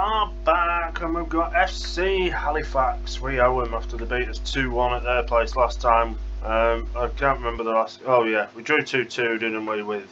are back and we've got FC Halifax. We owe them after they beat us 2-1 at their place last time. I can't remember the last. Oh yeah, we drew 2-2, didn't we, with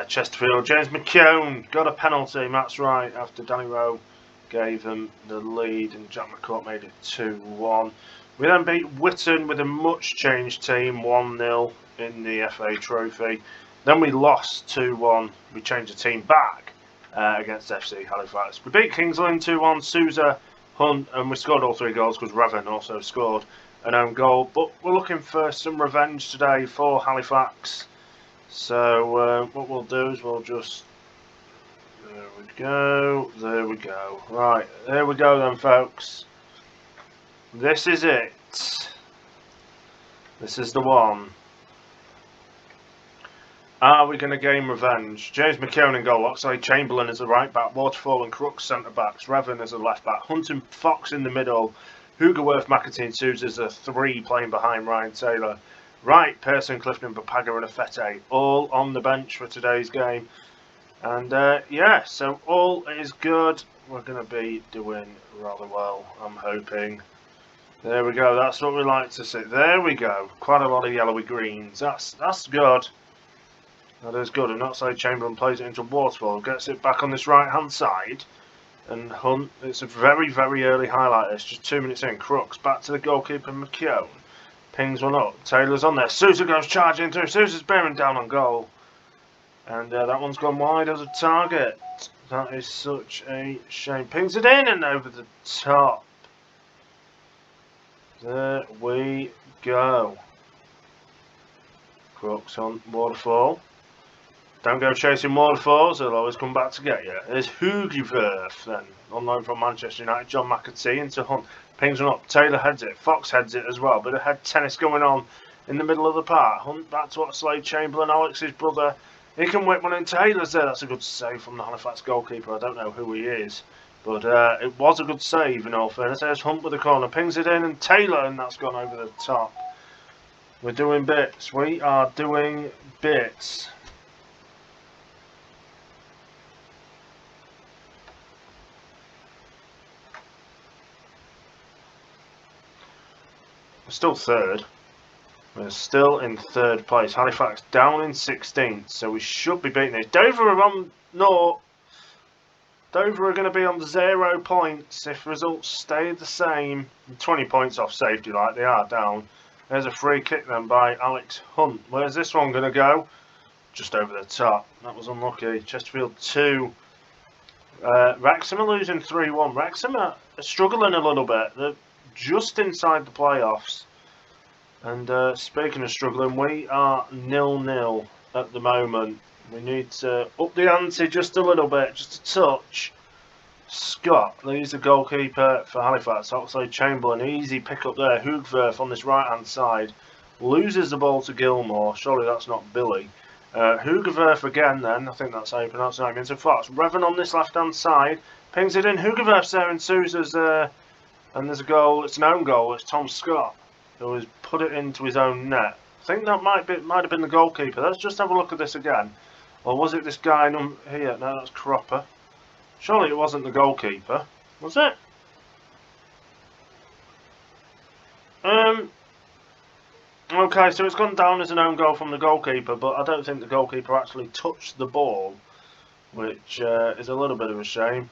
Chesterfield. James McKeown got a penalty, that's right, after Danny Rowe gave them the lead and Jack McCourt made it 2-1. We then beat Whitton with a much changed team, 1-0 in the FA Trophy. Then we lost 2-1. We changed the team back against FC Halifax. We beat Kings Lynn 2-1. Sousa, Hunt, and we scored all 3 goals because Revan also scored an own goal. But we're looking for some revenge today for Halifax. So what we'll do is we'll just... There we go. There we go. Right, there we go then, folks. This is it. This is the one. Are we going to gain revenge? James McKeown in goal, Oxlade Chamberlain as a right back, Waterfall and Crooks centre backs, Revan as a left back, Hunt and Fox in the middle, Hugerworth, McAtee and Sousa as a 3 playing behind Ryan Taylor, Wright, Pearson, Clifton, Papaga and Afete, all on the bench for today's game. And yeah, so all is good. We're going to be doing rather well, I'm hoping. There we go, that's what we like to see. There we go, quite a lot of yellowy greens. That's good. That is good, and Oxlade Chamberlain plays it into Waterfall, gets it back on this right hand side, and Hunt, it's a very, very early highlight, it's just 2 minutes in. Crooks back to the goalkeeper McKeown, pings one up, Taylor's on there, Sousa goes charging through, Sousa's bearing down on goal, and that one's gone wide as a target. That is such a shame. Pings it in and over the top. There we go. Crooks on Waterfall. Don't go chasing Waterfalls, they'll always come back to get you. There's Hugerworth then, on loan from Manchester United, John McAtee into Hunt. Pings one up, Taylor heads it, Fox heads it as well. Bit of head tennis going on in the middle of the park. Hunt back to Oxlade Chamberlain, Alex's brother. He can whip one in, Taylor's there. That's a good save from the Halifax goalkeeper. I don't know who he is, but it was a good save in all fairness. There's Hunt with the corner, pings it in, and Taylor, and that's gone over the top. We're doing bits. We are doing bits. We're still third. We're still in 3rd place. Halifax down in 16th, so we should be beating it. Dover are on Dover are going to be on 0 points if results stay the same. 20 points off safety, like they are down. There's a free kick then by Alex Hunt. Where's this one going to go? Just over the top. That was unlucky. Chesterfield 2. Wrexham are losing 3-1. Wrexham are struggling a little bit. They're just inside the playoffs. And speaking of struggling, we are 0-0 at the moment. We need to up the ante just a little bit, just a touch. Scott, he's the goalkeeper for Halifax. Oxlade Chamberlain, easy pick up there. Hugerworth on this right hand side loses the ball to Gilmore. Surely that's not Billy. Hugerworth again then, I think that's how you pronounce it. Into Fox. Revan on this left hand side, pings it in. Hugerworth's there and Sousa's there. And there's a goal, it's an own goal, it's Tom Scott who has put it into his own net. I think that might have been the goalkeeper. Let's just have a look at this again. Or was it this guy here? No, that's Cropper. Surely it wasn't the goalkeeper, was it? Okay, so it's gone down as an own goal from the goalkeeper, but I don't think the goalkeeper actually touched the ball, which is a little bit of a shame.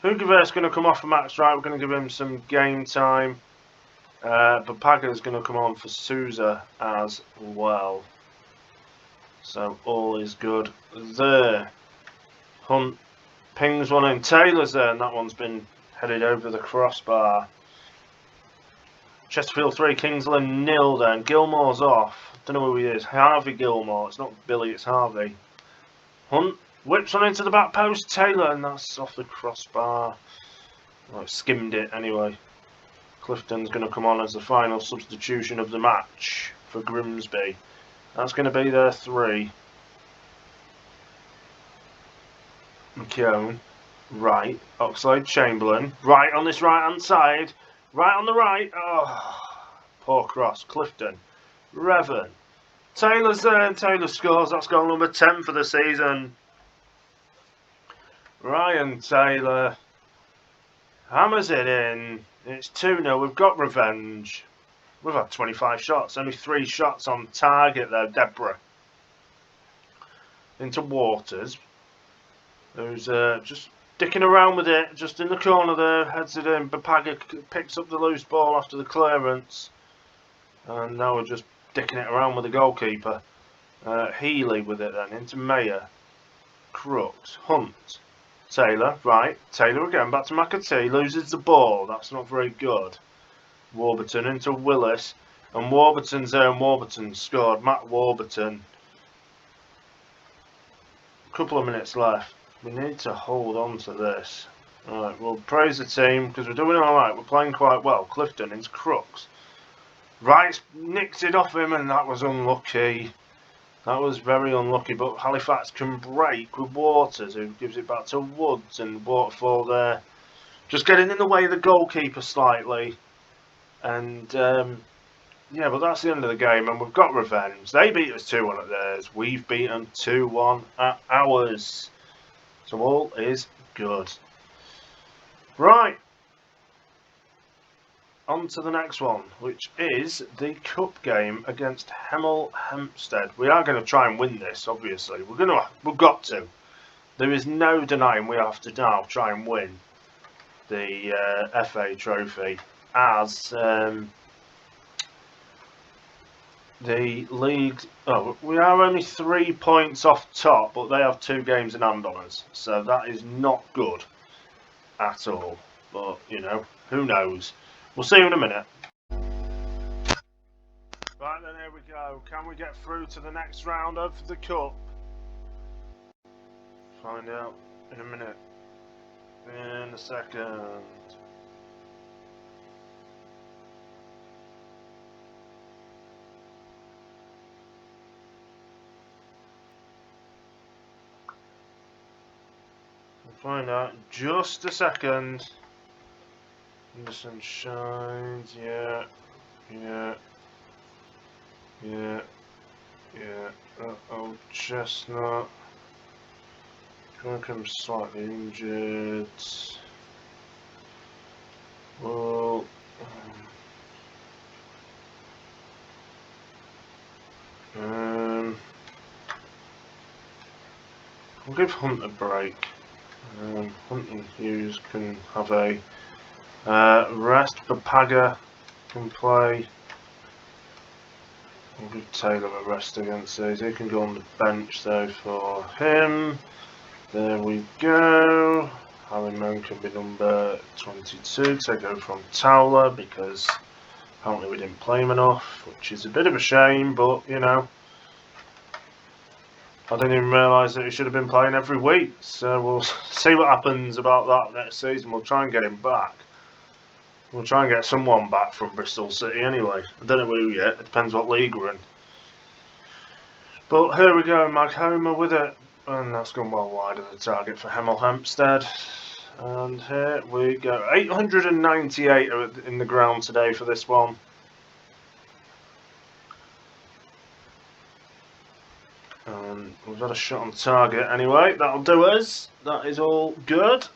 Hugerworth's going to come off for Max Wright. We're going to give him some game time. Papaga's going to come on for Sousa as well. So all is good there. Hunt pings one in. Taylor's there, and that one's been headed over the crossbar. Chesterfield 3, Kings Lynn 0 then. Gilmore's off. Don't know who he is. Harvey Gilmore. It's not Billy, it's Harvey. Hunt whips one into the back post. Taylor, and that's off the crossbar. Well, it skimmed it anyway. Clifton's going to come on as the final substitution of the match for Grimsby. That's going to be their 3. McKeown, Wright, Oxlade Chamberlain, Wright on this right hand side, Right on the right. Oh, poor cross. Clifton, Revan, Taylor's there and Taylor scores. That's goal number 10 for the season. Ryan Taylor hammers it in. It's 2-0. We've got revenge. We've had 25 shots. Only 3 shots on target there. Deborah. Into Waters. Who's just dicking around with it. Just in the corner there. Heads it in. Bapaga picks up the loose ball after the clearance. And now we're just dicking it around with the goalkeeper. Healy with it then. Into Mayer. Crooks. Hunt. Taylor, right, Taylor again, back to McAtee, loses the ball, that's not very good. Warburton into Willis, and Warburton's there, and Warburton scored. Matt Warburton. A couple of minutes left, we need to hold on to this. Alright, we'll praise the team, because we're doing alright, we're playing quite well. Clifton into Crooks. Rice nicked it off him, and that was unlucky. That was very unlucky, but Halifax can break with Waters, who gives it back to Woods, and Waterfall there just getting in the way of the goalkeeper slightly. And yeah, but that's the end of the game, and we've got revenge. They beat us 2-1 at theirs, we've beaten 2-1 at ours. So all is good. Right. On to the next one, which is the cup game against Hemel Hempstead. We are going to try and win this, obviously. We've got to. There is no denying we have to now try and win the FA trophy, as the league. Oh, we are only 3 points off top, but they have 2 games in hand on us, so that is not good at all. But you know, who knows? We'll see you in a minute. Right then, here we go. Can we get through to the next round of the cup? Find out in a minute. In a second. We'll find out in just a second. The sun shines, yeah. Uh-oh, Chestnut. Cookham slightly injured. Well, we'll give Hunt a break. Hunt and Hughes can have a rest. Papaga can play. We'll give Taylor a rest against these. He can go on the bench though for him. There we go. Harry Moan can be number 22. Take over from Towler because apparently we didn't play him enough, which is a bit of a shame, but you know. I didn't even realise that he should have been playing every week. So we'll see what happens about that next season. We'll try and get him back. We'll try and get someone back from Bristol City anyway. I don't know who yet. It depends what league we're in. But here we go. Maghomer with it. And that's gone well wide of the target for Hemel Hempstead. And here we go. 898 in the ground today for this one. And we've had a shot on target anyway. That'll do us. That is all good.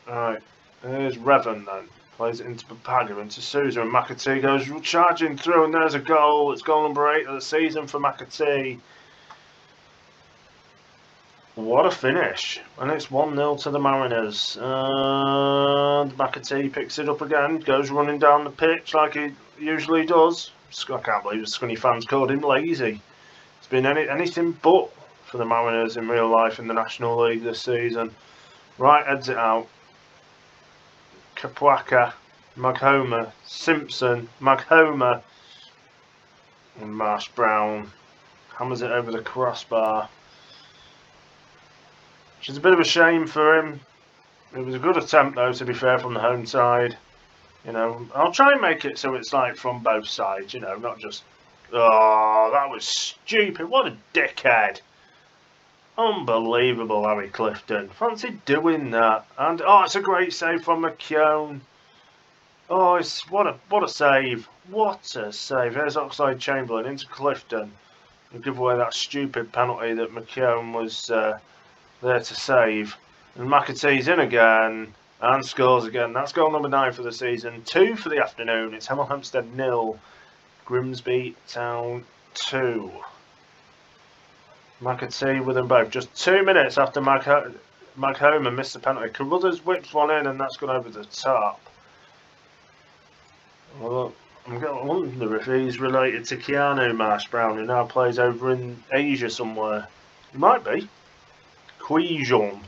Alright. Here's Revan then. Plays it into Papaga, into Sousa, and McAtee goes charging through, and there's a goal. It's goal number 8 of the season for McAtee. What a finish. And it's 1-0 to the Mariners. And McAtee picks it up again, goes running down the pitch like he usually does. I can't believe the Scunny fans called him lazy. It's been anything but for the Mariners in real life in the National League this season. Right, heads it out. Kapwaka, Maghomer, Simpson, Maghomer, and Marsh Brown hammers it over the crossbar. Which is a bit of a shame for him. It was a good attempt though, to be fair, from the home side. You know, I'll try and make it so it's like from both sides, you know, not just... Oh, that was stupid. What a dickhead. Unbelievable, Harry Clifton. Fancy doing that. And oh, it's a great save from McKeown. Oh, it's what a save. What a save. There's Oxlade-Chamberlain into Clifton. He'll give away that stupid penalty that McKeown was there to save. And McAtee's in again and scores again. That's goal number 9 for the season. 2 for the afternoon. It's Hemel Hempstead 0, Grimsby Town 2. McAtee with them both. Just 2 minutes after Maghoman missed the penalty. Carruthers whips one in and that's gone over the top. Well, I'm going to wonder if he's related to Keanu Marsh Brown, who now plays over in Asia somewhere. He might be. Quijon.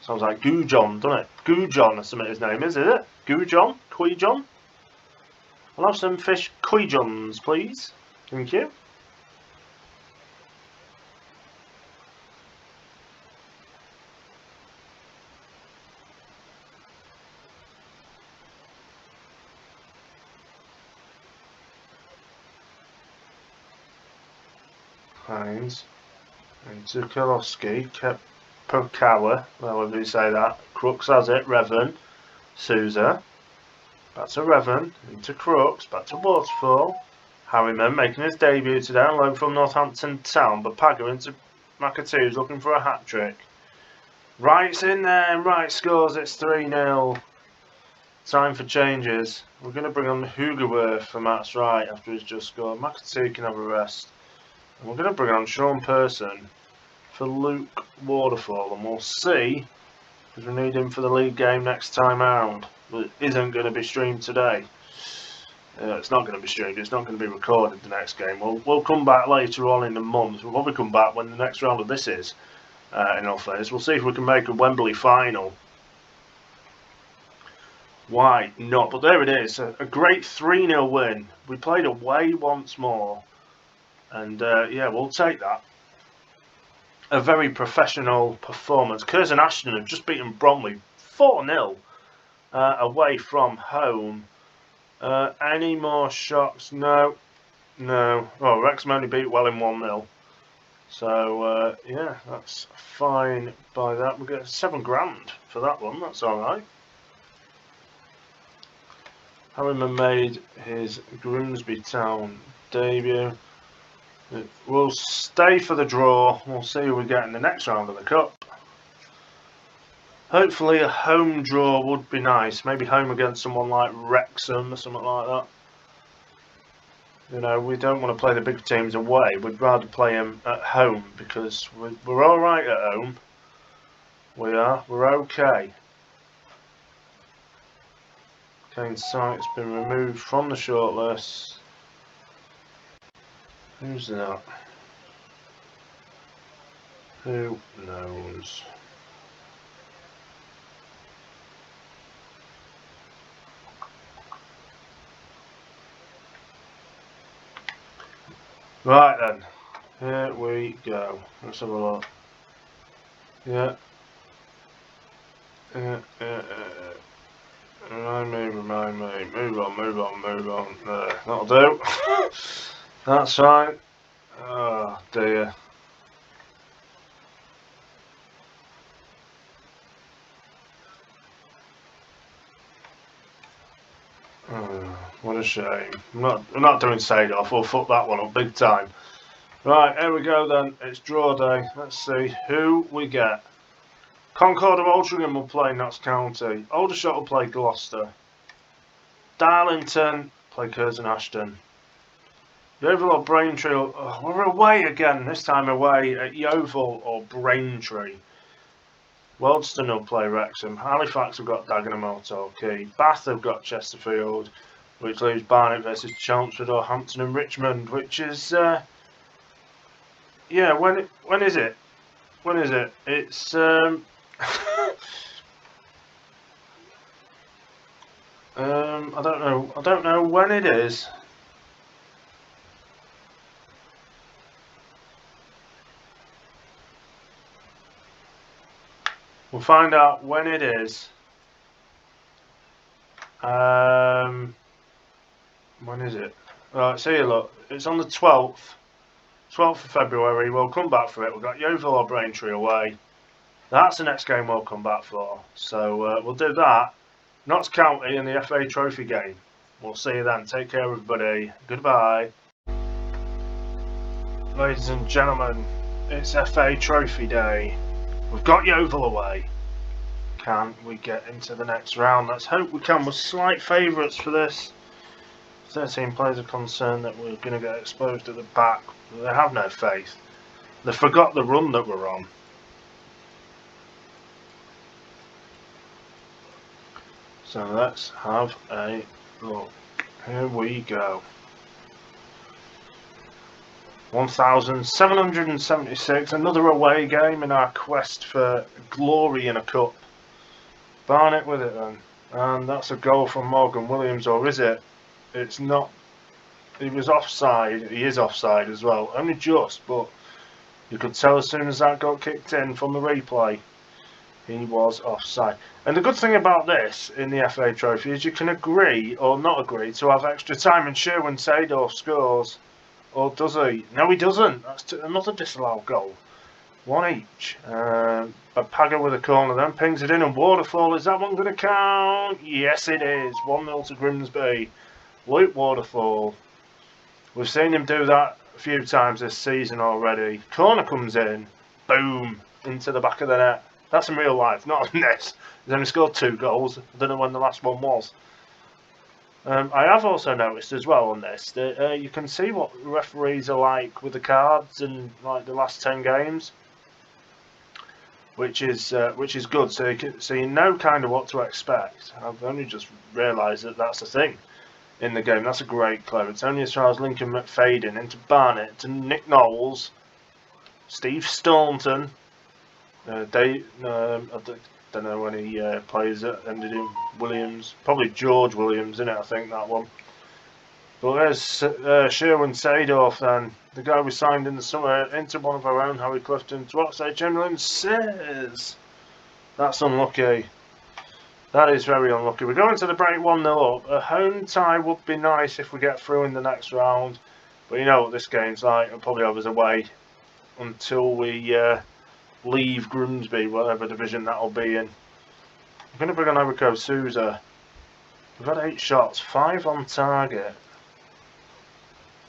Sounds like Gujon, doesn't it? Gujon, that's what his name is it? Gujon? Quijon? I'll have some fish Quijons, please. Thank you. Hines into Kolowski, Pokawa, however you say that. Crooks has it, Revan, Souza, back to Revan, into Crooks, back to Waterfall. Harriman making his debut today on loan from Northampton Town, but Paga into McAtee, who's looking for a hat-trick. Wright's in there, and Wright scores, it's 3-0. Time for changes. We're going to bring on Hugerworth for Matt's Wright after he's just scored. McAtee can have a rest. And we're going to bring on Sean Person for Luke Waterfall, and we'll see, because we need him for the league game next time round. But it isn't going to be streamed today. It's not going to be streamed, it's not going to be recorded the next game. We'll come back later on in the month. We'll probably come back when the next round of this is, in all fairness. We'll see if we can make a Wembley final. Why not? But there it is, a great 3-0 win. We played away once more. And yeah, we'll take that. A very professional performance. Curzon Ashton have just beaten Bromley 4-0 away from home. Any more shocks? No. Well, Wrexham only beat Welling 1-0. So yeah, that's fine by that. We get £7 grand for that one. That's all right. Harriman made his Grimsby Town debut. We'll stay for the draw. We'll see who we get in the next round of the Cup. Hopefully a home draw would be nice. Maybe home against someone like Wrexham or something like that. You know, we don't want to play the big teams away. We'd rather play them at home because we're alright at home. We are. We're okay. Kane's site's been removed from the shortlist. Who's that? Who knows? Right then, here we go. Let's have a look. Yeah. Remind me. Move on. There, that'll do. That's fine. Oh dear. What a shame. I'm not doing Sade-off. We'll fuck that one up big time. Right, here we go then. It's draw day. Let's see who we get. Concord of Altrincham will play Notts County. Aldershot will play Gloucester. Darlington play Curzon Ashton. Yeovil or Braintree. We're away again. This time away at Yeovil or Braintree. Wealdstone will play Wrexham. Halifax have got Dagenham or Torquay. Bath have got Chesterfield, which leaves Barnet versus Chelmsford or Hampton and Richmond, which is yeah. When is it? When is it? It's I don't know. I don't know when it is. We'll find out when it is. When is it? Right, see you look. It's on the 12th. 12th of February. We'll come back for it. We've got Yeovil or Braintree away. That's the next game we'll come back for. So we'll do that. Notts County in the FA Trophy game. We'll see you then. Take care, everybody. Goodbye. Ladies and gentlemen, it's FA Trophy Day. We've got Yeovil away. can we get into the next round? Let's hope we can. We're slight favourites for this. 13 players are concerned that we're going to get exposed at the back. They have no faith. They forgot the run that we're on. So let's have a look. Here we go. 1776, another away game in our quest for glory in a cup. Barnett with it then. And that's a goal from Morgan Williams, or is it? It's not. He was offside. He is offside as well. Only just, but you could tell as soon as that got kicked in from the replay, he was offside. And the good thing about this in the FA Trophy is you can agree or not agree to have extra time, and Sherwin Seedorf scores. Or does he? No, he doesn't. That's another disallowed goal. One each. Paga with a corner then pings it in, and Waterfall, is that one going to count? Yes, it is. 1-0 to Grimsby. Luke Waterfall. We've seen him do that a few times this season already. Corner comes in. Boom. Into the back of the net. That's in real life, not on this. He's only scored 2 goals. I don't know when the last one was. I have also noticed as well on this that you can see what referees are like with the cards in like the last 10 games, which is good. So you know kind of what to expect. I've only just realised that that's a thing in the game. That's a great clearance. Only as far as Lincoln McFadden into Barnett to Nick Knowles, Steve Staunton. I don't know when he plays it. Ended in Williams, probably George Williams, isn't it? I think that one. But there's Sherwin Seedorf then, the guy we signed in the summer, into one of our own, Harry Clifton, to Oxlade Chamberlain says that's unlucky. That is very unlucky. We're going to the break 1-0 up. A home tie would be nice if we get through in the next round, but you know what this game's like. It'll probably have us away until we leave Grimsby, whatever division that'll be in. I'm going to bring on Eriko Souza. We've had 8 shots, 5 on target.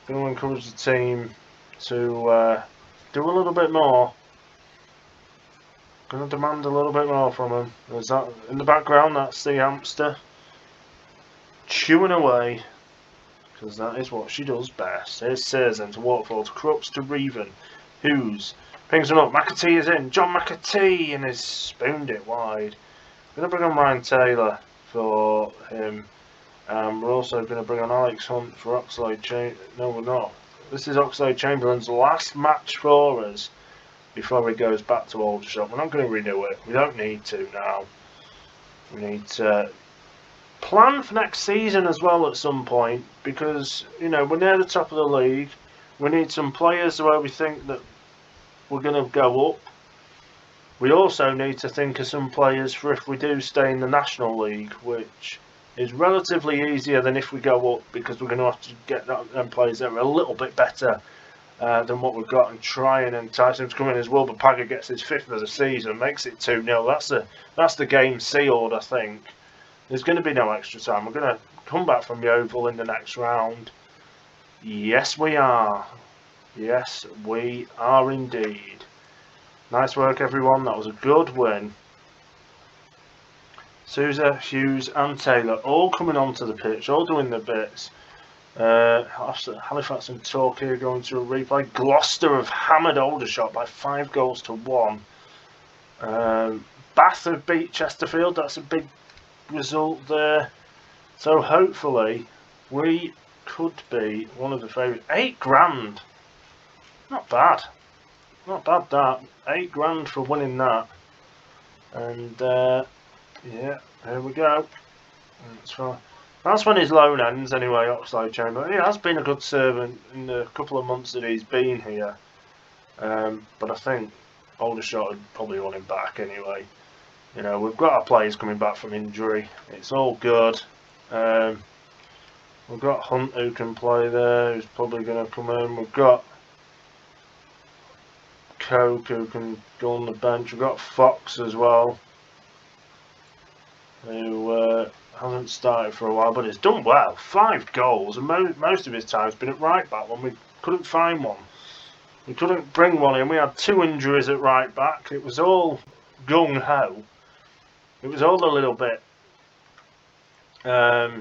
I'm going to encourage the team to do a little bit more. Going to demand a little bit more from them. There's that in the background. That's the hamster chewing away, because that is what she does best. Here's Searson to Waterfall, to Crooks, to Reven. Hughes pings him up. McAtee is in. John McAtee, and has spooned it wide. We're going to bring on Ryan Taylor for him. We're also going to bring on Alex Hunt for Oxlade Chamberlain. No, we're not. This is Oxlade Chamberlain's last match for us before he goes back to Aldershot. We're not going to renew it. We don't need to now. We need to plan for next season as well at some point, because you know we're near the top of the league. We need some players where we think that we're going to go up. We also need to think of some players for if we do stay in the National League, which is relatively easier than if we go up, because we're going to have to get them players that are a little bit better than what we've got, and try and entice them to come in as well. But Paga gets his 5th of the season, makes it 2-0. That's the game sealed, I think. There's going to be no extra time. We're going to come back from Yeovil in the next round. Yes, we are. Yes, we are indeed. Nice work, everyone. That was a good win. Souza, Hughes and Taylor all coming onto the pitch, all doing their bits. Halifax and Torquay going to a replay. Gloucester have hammered Aldershot by 5-1. Bath have beat Chesterfield. That's a big result there. So hopefully we could be one of the favourites. £8,000. Not bad. Not bad that. £8,000 for winning that. And yeah, there we go. That's fine. That's when his loan ends anyway, Oxlade Chamberlain. He has been a good servant in the couple of months that he's been here. But I think Aldershot would probably want him back anyway. You know, we've got our players coming back from injury. It's all good. We've got Hunt who can play there, who's probably going to come in. We've got Coke who can go on the bench. We've got Fox as well, who hasn't started for a while, but has done well. 5 goals, and most of his time's been at right back when we couldn't find one. We couldn't bring one in. We had 2 injuries at right back. It was all gung-ho. It was all a little bit I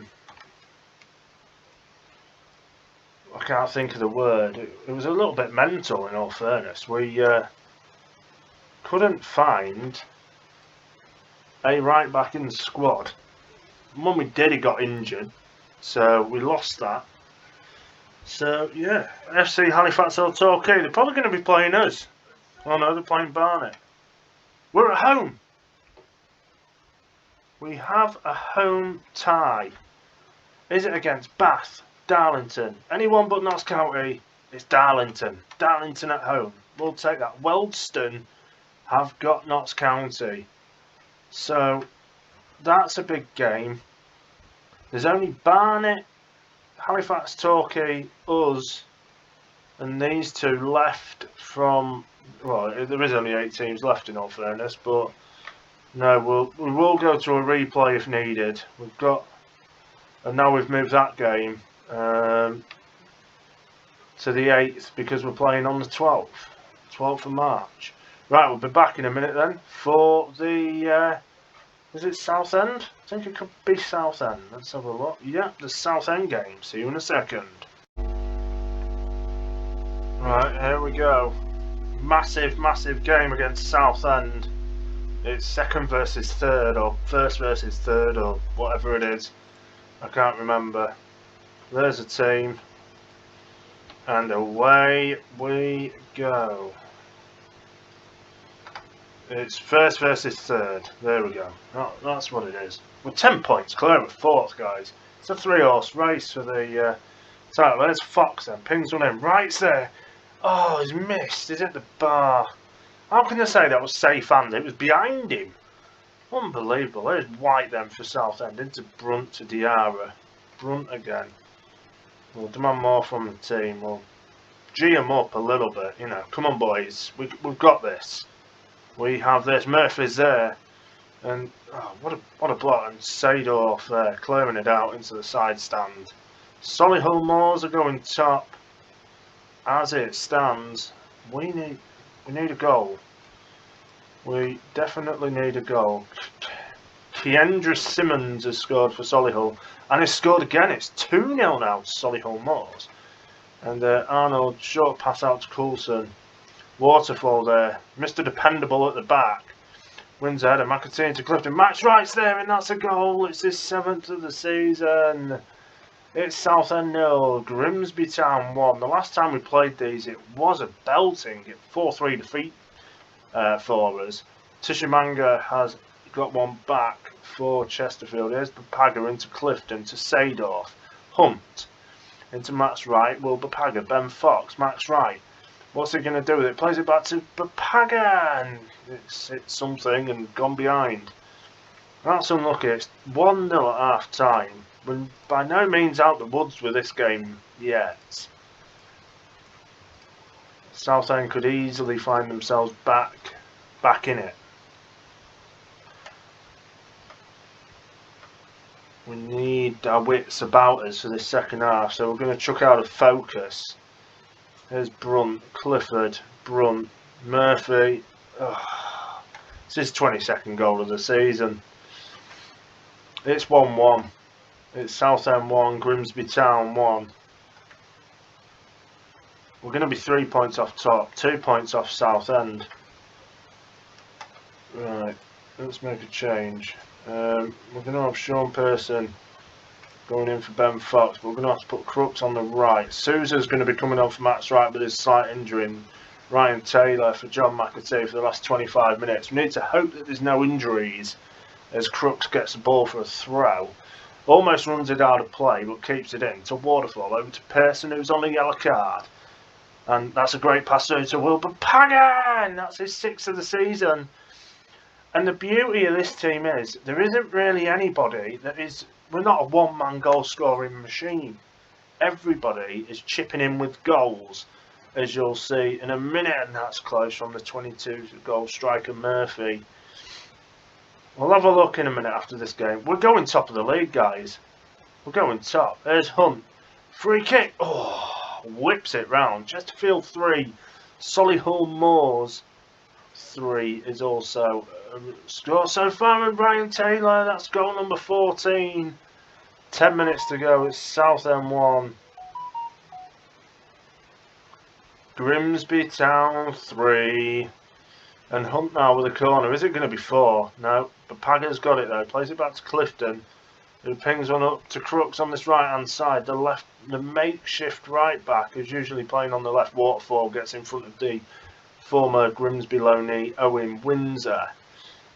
can't think of the word. It was a little bit mental, in all fairness. We couldn't find a right back in the squad. When we did, he got injured, so we lost that. So yeah, FC Halifax Torquay. They're probably going to be playing us. Oh no, they're playing Barnet. We're at home. We have a home tie. Is it against Bath, Darlington? Anyone but Notts County. It's Darlington. Darlington at home. We'll take that. Wealdstone have got Notts County. So that's a big game. There's only Barnet, Halifax, Torquay, us, and these two left from. Well, there is only 8 teams left in all fairness, but no, we will go to a replay if needed. We've got, and now we've moved that game to the 8th because we're playing on the 12th of March. Right, we'll be back in a minute then for the. Is it Southend? I think it could be Southend. Let's have a look. Yeah, the Southend game. See you in a second. Right, here we go. Massive game against Southend. It's second versus third, or first versus third, or whatever it is. I can't remember. There's a team. And away we go. It's first versus third. There we go. That's what it is. We're 10 points clear of fourth, guys. It's a 3-horse race for the title. There's Fox then. Pings one in. Right there. Oh, he's missed. He's at the bar. How can I say that was safe hand? It was behind him. Unbelievable. There's White then for Southend. Into Brunt to Diarra. Brunt again. We'll demand more from the team. We'll G them up a little bit. You know, come on, boys. We've got this. We have this. Murphy's there. And oh, what a block. And Seedorf there, clearing it out into the side stand. Solihull Moors are going top. As it stands, we need a goal. We definitely need a goal. Kendra Simmons has scored for Solihull, and he's scored again. It's 2-0 now to Solihull Moors. And Arnold, short pass out to Coulson. Waterfall there. Mr. Dependable at the back. Wins ahead of McAtee to Clifton. Max Wright's there, and that's a goal. It's his 7th of the season. It's Southend 0, Grimsby Town 1. The last time we played these, it was a belting. 4-3 defeat for us. Tishimanga has got one back for Chesterfield. Here's Bapaga into Clifton to Seedorf. Hunt into Max Wright. Will Bapaga, Ben Fox, Max Wright. What's he going to do with it? Plays it back to Bapaga, and it's hit something and gone behind. That's unlucky. It's 1-0 at half time. We're by no means out the woods with this game yet. Southend could easily find themselves back in it. We need our wits about us for this second half, so we're going to chuck out a focus. There's Brunt, Clifford, Brunt, Murphy. Oh, it's his 22nd goal of the season. It's 1-1. It's Southend 1, Grimsby Town 1. We're going to be 3 points off top, 2 points off Southend. Right, let's make a change. We're going to have Sean Pearson going in for Ben Fox, but we're going to have to put Crooks on the right. Sousa's going to be coming on for Max Wright with his slight injury, and Ryan Taylor for John McAtee for the last 25 minutes. We need to hope that there's no injuries as Crooks gets the ball for a throw. Almost runs it out of play, but keeps it in to Waterfall, over to Pearson, who's on a yellow card. And that's a great pass through to Wilbur Pagan. That's his 6th of the season. And the beauty of this team is there isn't really anybody that is. We're not a one-man goal scoring machine. Everybody is chipping in with goals, as you'll see in a minute, and that's close from the 22-goal striker Murphy. We'll have a look in a minute after this game. We're going top of the league, guys. We're going top. There's Hunt. Free kick. Oh, whips it round. Chesterfield 3. Solihull Moors 3 is also score so far, and Ryan Taylor, that's goal number 14. 10 minutes to go. It's Southend 1, Grimsby Town 3. And Hunt now with a corner. Is it going to be 4? No. But Pagger's got it though. Plays it back to Clifton, who pings one up to Crooks on this right hand side. The makeshift right back, who's usually playing on the left. Waterfall gets in front of the former Grimsby loanee Owen Windsor.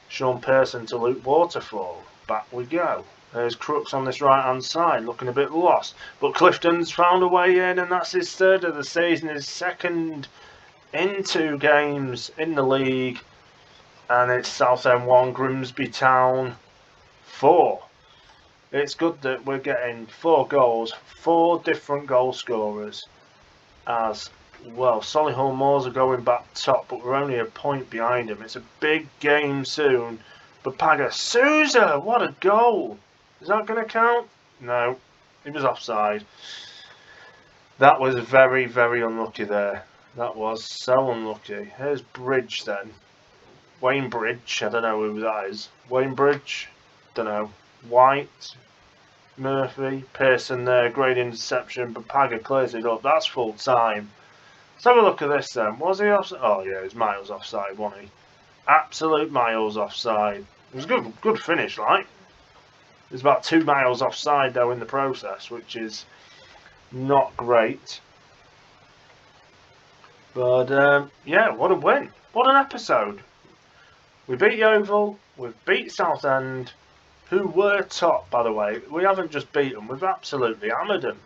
Sean Pearson to Luke Waterfall. Back we go. There's Crooks on this right hand side, looking a bit lost. But Clifton's found a way in, and that's his 3rd of the season, his 2nd in 2 games in the league. And it's Southend 1, Grimsby Town 4. It's good that we're getting 4 goals, 4 different goal scorers. As well, Solihull Moors are going back top, but we're only a point behind them. It's a big game soon. But Pagger Souza, what a goal! Is that going to count? No, he was offside. That was very, very unlucky there. That was so unlucky. Here's Bridge then. Wayne Bridge, I don't know who that is. Wayne Bridge, don't know. White, Murphy, Pearson there, great interception, but Pagger clears it up. That's full time. Let's have a look at this then. Was he offside? Oh yeah, he was miles offside, wasn't he? Absolute miles offside. It was a good finish, like. It was about 2 miles offside though in the process, which is not great. But yeah, what a win. What an episode. We beat Yeovil, we've beat Southend, who were top, by the way. We haven't just beat them, we've absolutely hammered them.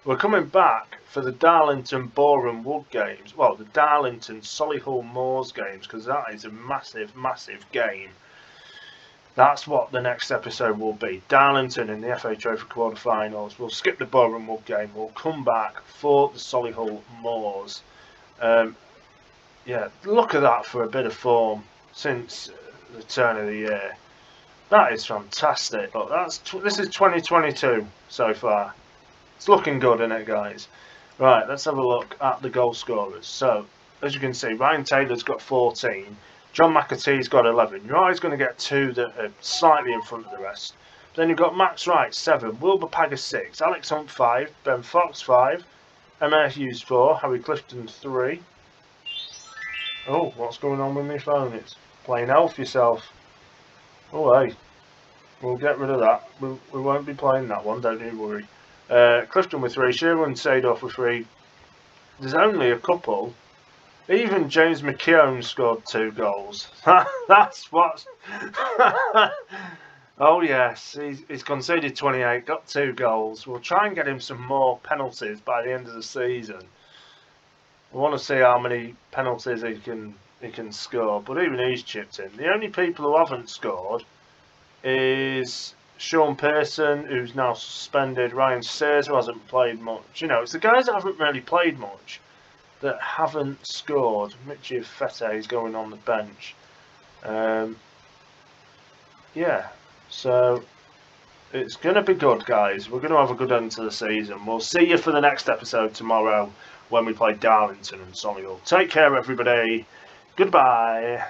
We're coming back for the Darlington, Boreham Wood games. Well, the Darlington, Solihull Moors games, because that is a massive, massive game. That's what the next episode will be. Darlington in the FA Trophy quarter-finals. We'll skip the Boreham Wood game. We'll come back for the Solihull Moors. Yeah, look at that for a bit of form since the turn of the year. That is fantastic. Look, this is 2022 so far. It's looking good, isn't it, guys? Right, let's have a look at the goal scorers. So, as you can see, Ryan Taylor's got 14. John McAtee's got 11. You're always going to get 2 that are slightly in front of the rest. Then you've got Max Wright, 7. Wilbur Pagger, 6. Alex Hunt, 5. Ben Fox, 5. Emma Hughes, 4. Harry Clifton, 3. Oh, what's going on with my phone? It's playing Elf yourself. Oh, hey. We'll get rid of that. We won't be playing that one, don't you worry. Clifton with 3. Shearer and Sadorf with 3. There's only a couple. Even James McKeown scored 2 goals. That's what... Oh yes, he's conceded 28, got 2 goals. We'll try and get him some more penalties by the end of the season. I want to see how many penalties he can score, but even he's chipped in. The only people who haven't scored is Sean Pearson, who's now suspended, Ryan Sears, who hasn't played much. You know, it's the guys that haven't really played much that haven't scored. Michi Fete is going on the bench. Yeah, so it's going to be good, guys. We're going to have a good end to the season. We'll see you for the next episode tomorrow when we play Darlington and Solihull. Take care, everybody. Goodbye.